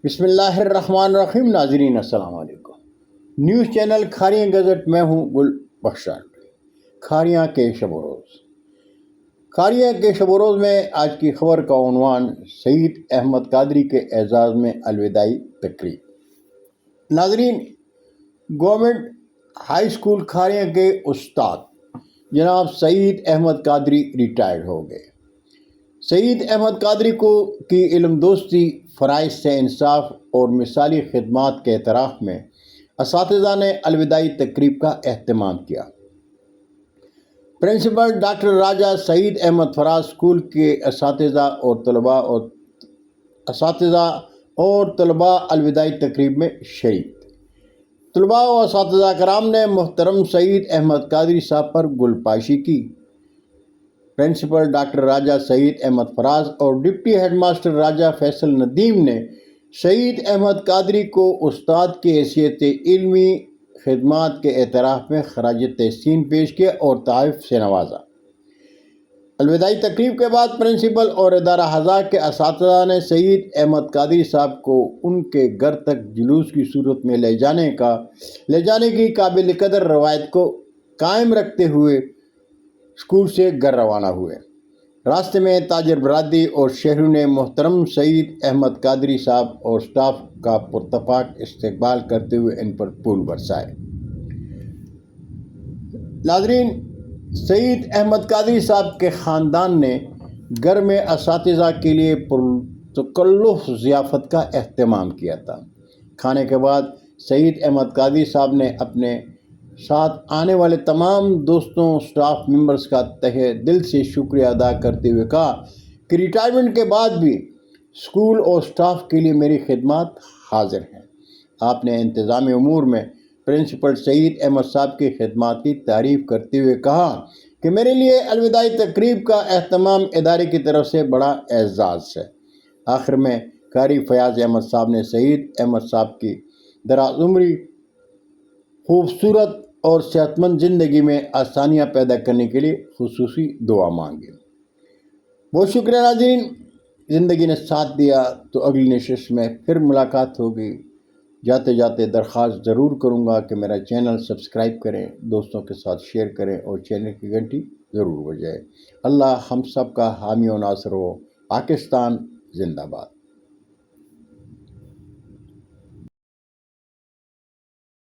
بسم اللہ الرحمن الرحیم۔ ناظرین السلام علیکم۔ نیوز چینل کھاریاں گزٹ میں ہوں گل بخشان۔ کھاریاں کے شب و روز۔ کھاریاں کے شب و روز میں آج کی خبر کا عنوان سعید احمد قادری کے اعزاز میں الوداعی تقریب۔ ناظرین، گورنمنٹ ہائی اسکول کھاریاں کے استاد جناب سعید احمد قادری ریٹائرڈ ہو گئے۔ سعید احمد قادری کی علم دوستی، فرائض سے انصاف اور مثالی خدمات کے اعتراف میں اساتذہ نے الوداعی تقریب کا اہتمام کیا۔ پرنسپل ڈاکٹر راجہ سعید احمد فراز اسکول کے اساتذہ اور طلباء الوداعی تقریب میں شریک تھے۔ طلباء و اساتذہ کرام نے محترم سعید احمد قادری صاحب پر گل پاشی کی۔ پرنسپل ڈاکٹر راجہ سعید احمد فراز اور ڈپٹی ہیڈ ماسٹر راجہ فیصل ندیم نے سعید احمد قادری کو استاد کی حیثیت علمی خدمات کے اعتراف میں خراج تحسین پیش کیا اور تحائف سے نوازا۔ الوداعی تقریب کے بعد پرنسپل اور ادارہ اعضاء کے اساتذہ نے سعید احمد قادری صاحب کو ان کے گھر تک جلوس کی صورت میں لے جانے کی قابل قدر روایت کو قائم رکھتے ہوئے اسکول سے گھر روانہ ہوئے۔ راستے میں تاجر برادری اور شہریوں نے محترم سعید احمد قادری صاحب اور سٹاف کا پرتپاک استقبال کرتے ہوئے ان پر پھول برسائے۔ ناظرین، سعید احمد قادری صاحب کے خاندان نے گھر میں اساتذہ کے لیے پرتکلف ضیافت کا اہتمام کیا تھا۔ کھانے کے بعد سعید احمد قادری صاحب نے اپنے ساتھ آنے والے تمام دوستوں سٹاف ممبرز کا تہہ دل سے شکریہ ادا کرتے ہوئے کہا کہ ریٹائرمنٹ کے بعد بھی اسکول اور سٹاف کے لیے میری خدمات حاضر ہیں۔ آپ نے انتظامی امور میں پرنسپل سعید احمد صاحب کی خدمات کی تعریف کرتے ہوئے کہا کہ میرے لیے الوداعی تقریب کا اہتمام ادارے کی طرف سے بڑا اعزاز ہے۔ آخر میں قاری فیاض احمد صاحب نے سعید احمد صاحب کی دراز عمری، خوبصورت اور صحت مند زندگی میں آسانیاں پیدا کرنے کے لیے خصوصی دعا مانگی۔ بہت شکریہ ناظرین، زندگی نے ساتھ دیا تو اگلی نشست میں پھر ملاقات ہوگی۔ جاتے جاتے درخواست ضرور کروں گا کہ میرا چینل سبسکرائب کریں، دوستوں کے ساتھ شیئر کریں اور چینل کی گھنٹی ضرور بجائیں۔ اللہ ہم سب کا حامی و ناصر ہو۔ پاکستان زندہ باد۔